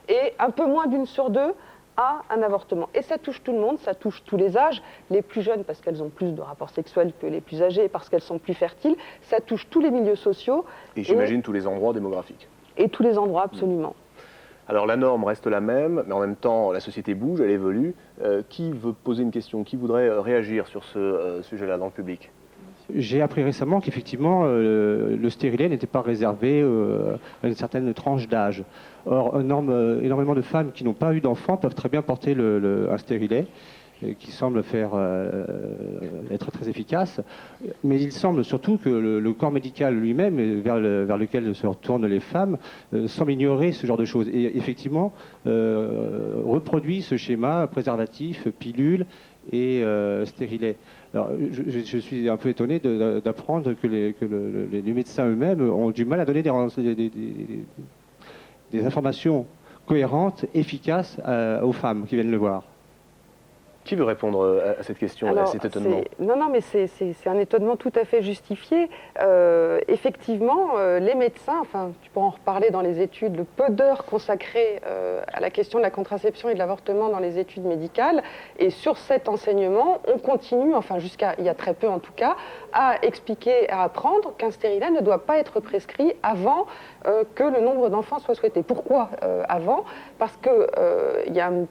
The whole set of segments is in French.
Et un peu moins d'une sur deux a un avortement. Et ça touche tout le monde, ça touche tous les âges, les plus jeunes parce qu'elles ont plus de rapports sexuels que les plus âgées, parce qu'elles sont plus fertiles, ça touche tous les milieux sociaux. Et j'imagine tous les endroits démographiques. Et tous les endroits, absolument. Alors la norme reste la même, mais en même temps la société bouge, elle évolue. Qui veut poser une question? Qui voudrait réagir sur ce sujet-là dans le public? J'ai appris récemment qu'effectivement, le stérilet n'était pas réservé à une certaine tranche d'âge. Or, énormément de femmes qui n'ont pas eu d'enfants peuvent très bien porter un stérilet, qui semble être très efficace. Mais il semble surtout que le corps médical lui-même, vers lequel se retournent les femmes, semble ignorer ce genre de choses. Et effectivement, reproduit ce schéma préservatif, pilule et stérilet. Alors, je suis un peu étonné d'apprendre que les médecins eux-mêmes ont du mal à donner des informations cohérentes, efficaces aux femmes qui viennent le voir. Qui veut répondre à cette question, à cet étonnement? Non, mais c'est un étonnement tout à fait justifié. Effectivement, les médecins, enfin, tu pourras en reparler dans les études, le peu d'heures consacrées à la question de la contraception et de l'avortement dans les études médicales. Et sur cet enseignement, on continue, enfin jusqu'à il y a très peu en tout cas, à expliquer, à apprendre qu'un stérilet ne doit pas être prescrit avant que le nombre d'enfants soit souhaité. Pourquoi avant? Parce qu'il y a une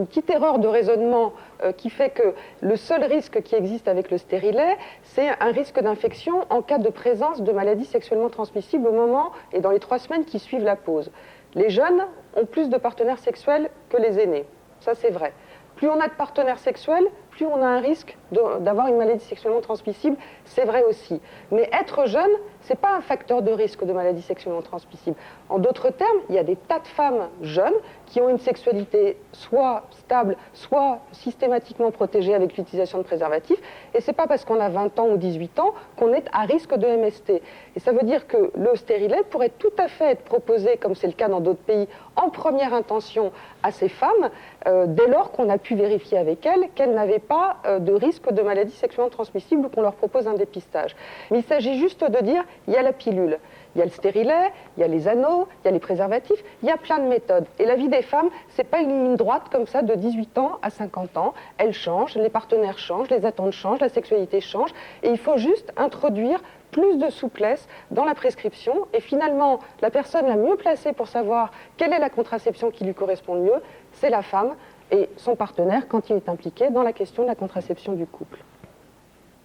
petite erreur de raisonnement qui fait que le seul risque qui existe avec le stérilet, c'est un risque d'infection en cas de présence de maladies sexuellement transmissibles au moment et dans les 3 semaines qui suivent la pause. Les jeunes ont plus de partenaires sexuels que les aînés, ça c'est vrai. Plus on a de partenaires sexuels, plus on a un risque d'avoir une maladie sexuellement transmissible, c'est vrai aussi. Mais être jeune, ce n'est pas un facteur de risque de maladie sexuellement transmissible. En d'autres termes, il y a des tas de femmes jeunes qui ont une sexualité soit stable, soit systématiquement protégée avec l'utilisation de préservatifs. Et ce n'est pas parce qu'on a 20 ans ou 18 ans qu'on est à risque de MST. Et ça veut dire que le stérilet pourrait tout à fait être proposé, comme c'est le cas dans d'autres pays, en première intention à ces femmes, dès lors qu'on a pu vérifier avec elles qu'elles n'avaient pas de risque de maladie sexuellement transmissible ou qu'on leur propose un dépistage. Mais il s'agit juste de dire, il y a la pilule, il y a le stérilet, il y a les anneaux, il y a les préservatifs, il y a plein de méthodes. Et la vie des femmes, c'est pas une ligne droite comme ça de 18 ans à 50 ans. Elle change, les partenaires changent, les attentes changent, la sexualité change. Et il faut juste introduire plus de souplesse dans la prescription. Et finalement, la personne la mieux placée pour savoir quelle est la contraception qui lui correspond le mieux, c'est la femme et son partenaire quand il est impliqué dans la question de la contraception du couple.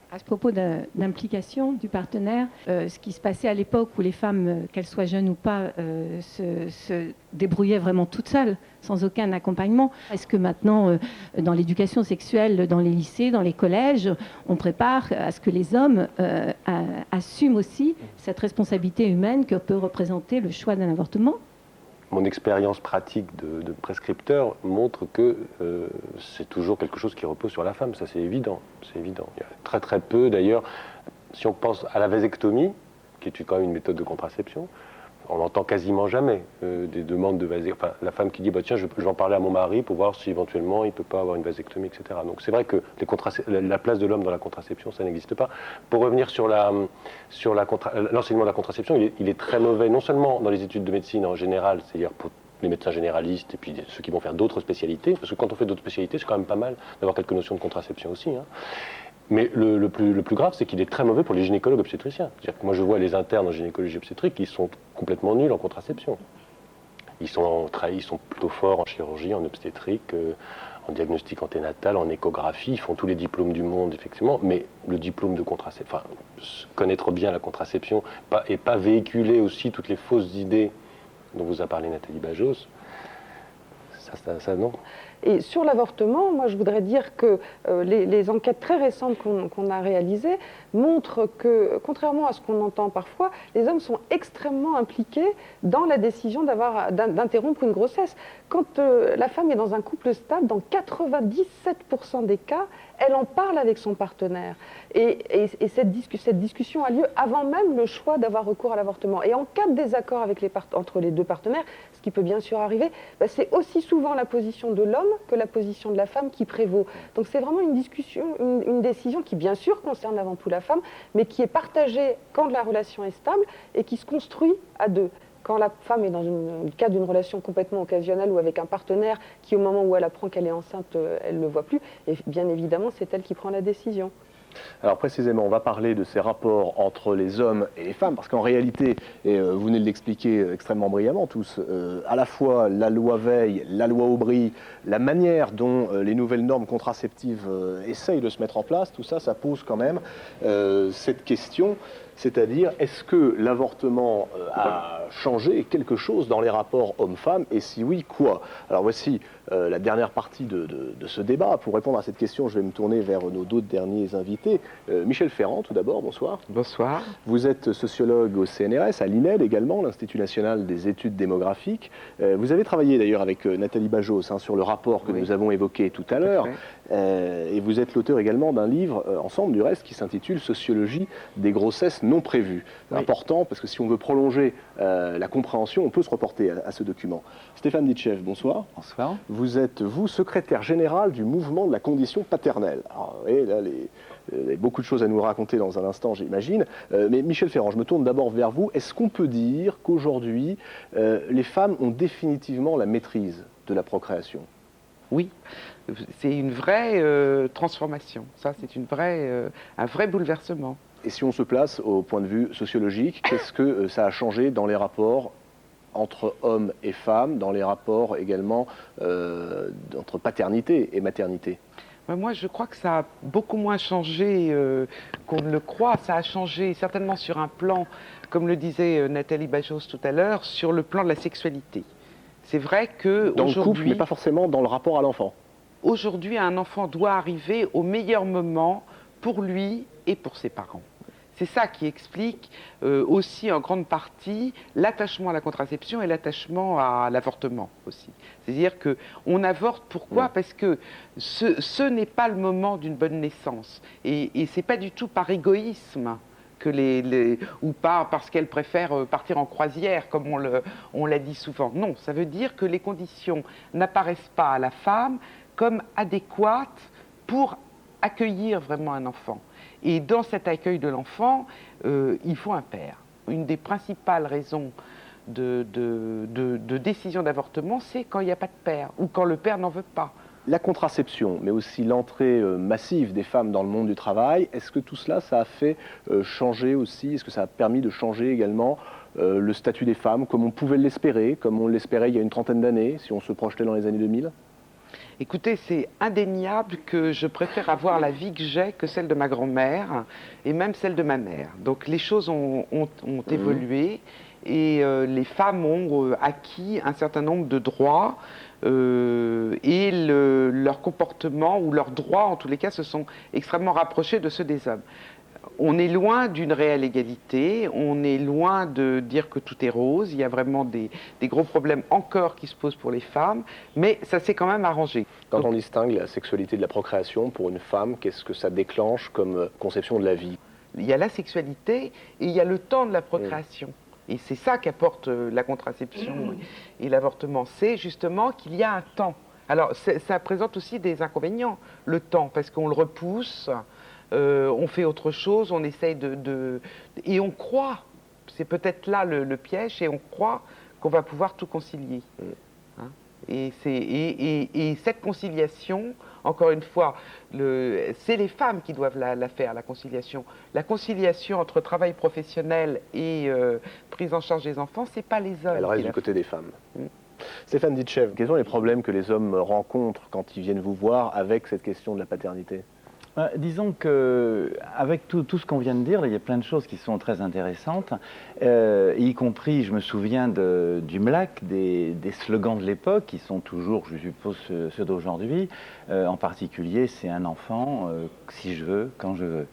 À ce propos d'implication du partenaire, ce qui se passait à l'époque où les femmes, qu'elles soient jeunes ou pas, se débrouillaient vraiment toutes seules, sans aucun accompagnement. Est-ce que maintenant, dans l'éducation sexuelle, dans les lycées, dans les collèges, on prépare à ce que les hommes assument aussi cette responsabilité humaine que peut représenter le choix d'un avortement ? Mon expérience pratique de prescripteur montre que c'est toujours quelque chose qui repose sur la femme, ça c'est évident, c'est évident. Il y a très très peu d'ailleurs, si on pense à la vasectomie, qui est quand même une méthode de contraception, on n'entend quasiment jamais des demandes de vasectomie. Enfin, la femme qui dit bah, tiens, je vais en parler à mon mari pour voir si éventuellement il ne peut pas avoir une vasectomie, etc. Donc c'est vrai que la place de l'homme dans la contraception, ça n'existe pas. Pour revenir sur l'enseignement de la contraception, il est très mauvais, non seulement dans les études de médecine en général, c'est-à-dire pour les médecins généralistes et puis ceux qui vont faire d'autres spécialités, parce que quand on fait d'autres spécialités, c'est quand même pas mal d'avoir quelques notions de contraception aussi. Hein. Mais le plus grave, c'est qu'il est très mauvais pour les gynécologues obstétriciens. C'est-à-dire que moi, je vois les internes en gynécologie obstétrique, ils sont complètement nuls en contraception. Ils sont plutôt forts en chirurgie, en obstétrique, en diagnostic anténatal, en échographie. Ils font tous les diplômes du monde, effectivement. Mais le diplôme de contraception, enfin, connaître bien la contraception et pas véhiculer aussi toutes les fausses idées dont vous a parlé Nathalie Bajos, ça non. Et sur l'avortement, moi je voudrais dire que les enquêtes très récentes qu'on a réalisées montrent que, contrairement à ce qu'on entend parfois, les hommes sont extrêmement impliqués dans la décision d'interrompre une grossesse. Quand la femme est dans un couple stable, dans 97% des cas, elle en parle avec son partenaire. Et cette discussion a lieu avant même le choix d'avoir recours à l'avortement. Et en cas de désaccord entre les deux partenaires, ce qui peut bien sûr arriver, c'est aussi souvent la position de l'homme que la position de la femme qui prévaut. Donc c'est vraiment une discussion, une décision qui bien sûr concerne avant tout la femme, mais qui est partagée quand la relation est stable et qui se construit à deux. quand la femme est dans le cadre d'une relation complètement occasionnelle ou avec un partenaire qui, au moment où elle apprend qu'elle est enceinte, elle ne le voit plus, et bien évidemment, c'est elle qui prend la décision. Alors précisément, on va parler de ces rapports entre les hommes et les femmes, parce qu'en réalité, et vous venez de l'expliquer extrêmement brillamment tous, à la fois la loi Veil, la loi Aubry, la manière dont les nouvelles normes contraceptives essayent de se mettre en place, tout ça, ça pose quand même cette question, c'est-à-dire est-ce que l'avortement a changé quelque chose dans les rapports hommes-femmes, et si oui, quoi? Alors voici la dernière partie de ce débat. Pour répondre à cette question, je vais me tourner vers nos deux derniers invités. Michel Ferrand, tout d'abord, bonsoir. Bonsoir. Vous êtes sociologue au CNRS, à l'INED également, l'Institut national des études démographiques. Vous avez travaillé d'ailleurs avec Nathalie Bajos sur le rapport que nous avons évoqué tout à l'heure. Et vous êtes l'auteur également d'un livre, ensemble du reste, qui s'intitule Sociologie des grossesses non prévues. Important, parce que si on veut prolonger la compréhension, on peut se reporter à ce document. Stéphane Ditchev, bonsoir. Bonsoir. Vous êtes, vous, secrétaire général du mouvement de la condition paternelle. Alors, vous voyez, là, il y a beaucoup de choses à nous raconter dans un instant, j'imagine. Mais Michel Ferrand, je me tourne d'abord vers vous. Est-ce qu'on peut dire qu'aujourd'hui, les femmes ont définitivement la maîtrise de la procréation? Oui, c'est une vraie transformation. Ça, c'est un vrai bouleversement. Et si on se place au point de vue sociologique, qu'est-ce que ça a changé dans les rapports entre hommes et femmes, dans les rapports également entre paternité et maternité? Moi, je crois que ça a beaucoup moins changé qu'on ne le croit. Ça a changé certainement sur un plan, comme le disait Nathalie Bajos tout à l'heure, sur le plan de la sexualité. C'est vrai que dans le couple, mais pas forcément dans le rapport à l'enfant. Aujourd'hui, un enfant doit arriver au meilleur moment pour lui et pour ses parents. C'est ça qui explique aussi en grande partie l'attachement à la contraception et l'attachement à l'avortement aussi. C'est-à-dire qu'on avorte, pourquoi? Parce que ce n'est pas le moment d'une bonne naissance. Et ce n'est pas du tout par égoïsme ou pas parce qu'elles préfèrent partir en croisière, comme on l'a dit souvent. Non, ça veut dire que les conditions n'apparaissent pas à la femme comme adéquates pour accueillir vraiment un enfant. Et dans cet accueil de l'enfant, il faut un père. Une des principales raisons de décision d'avortement, c'est quand il n'y a pas de père ou quand le père n'en veut pas. La contraception, mais aussi l'entrée massive des femmes dans le monde du travail, est-ce que tout cela, ça a fait changer aussi, est-ce que ça a permis de changer également le statut des femmes, comme on pouvait l'espérer, comme on l'espérait il y a une trentaine d'années, si on se projetait dans les années 2000? Écoutez, c'est indéniable que je préfère avoir la vie que j'ai que celle de ma grand-mère et même celle de ma mère. Donc les choses ont évolué et les femmes ont acquis un certain nombre de droits et leur comportement ou leurs droits, en tous les cas, se sont extrêmement rapprochés de ceux des hommes. On est loin d'une réelle égalité, on est loin de dire que tout est rose, il y a vraiment des gros problèmes encore qui se posent pour les femmes, mais ça s'est quand même arrangé. Quand on distingue la sexualité de la procréation, pour une femme, qu'est-ce que ça déclenche comme conception de la vie? Il y a la sexualité et il y a le temps de la procréation. Et c'est ça qu'apporte la contraception et l'avortement, c'est justement qu'il y a un temps. Alors ça présente aussi des inconvénients, le temps, parce qu'on le repousse, on fait autre chose, on essaye et on croit, c'est peut-être là le piège, et on croit qu'on va pouvoir tout concilier. Hein? Et cette conciliation, encore une fois, c'est les femmes qui doivent la faire, la conciliation. La conciliation entre travail professionnel et prise en charge des enfants, c'est pas les hommes. Elle reste du côté des femmes. Stéphane Ditchev, quels sont les problèmes que les hommes rencontrent quand ils viennent vous voir avec cette question de la paternité? Disons qu'avec tout ce qu'on vient de dire, il y a plein de choses qui sont très intéressantes, y compris, je me souviens du MLAC, des slogans de l'époque, qui sont toujours, je suppose, ceux d'aujourd'hui. En particulier, c'est un enfant, si je veux, quand je veux.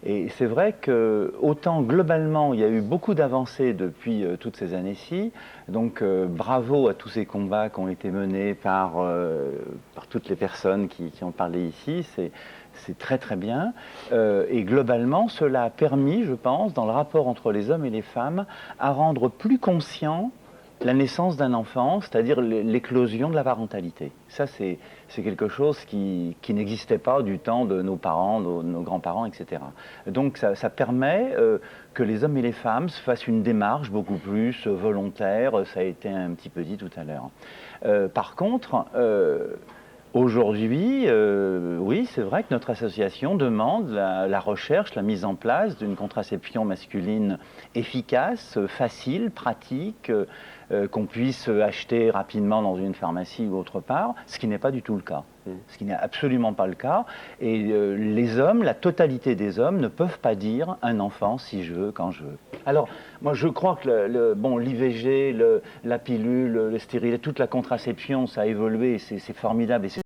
Et c'est vrai que, autant globalement, il y a eu beaucoup d'avancées depuis toutes ces années-ci, donc bravo à tous ces combats qui ont été menés par toutes les personnes qui ont parlé ici, c'est très très bien. Et globalement, cela a permis, je pense, dans le rapport entre les hommes et les femmes, à rendre plus conscient la naissance d'un enfant, c'est-à-dire l'éclosion de la parentalité. Ça, c'est quelque chose qui n'existait pas du temps de nos parents, nos grands-parents, etc. Donc ça permet que les hommes et les femmes se fassent une démarche beaucoup plus volontaire, ça a été un petit peu dit tout à l'heure. Par contre, aujourd'hui, oui, c'est vrai que notre association demande la recherche, la mise en place d'une contraception masculine efficace, facile, pratique, qu'on puisse acheter rapidement dans une pharmacie ou autre part, ce qui n'est pas du tout le cas. Ce qui n'est absolument pas le cas. Et les hommes, la totalité des hommes ne peuvent pas dire un enfant si je veux, quand je veux. Alors, moi je crois que l'IVG, la pilule, le stérilet, toute la contraception, ça a évolué, c'est formidable et c'est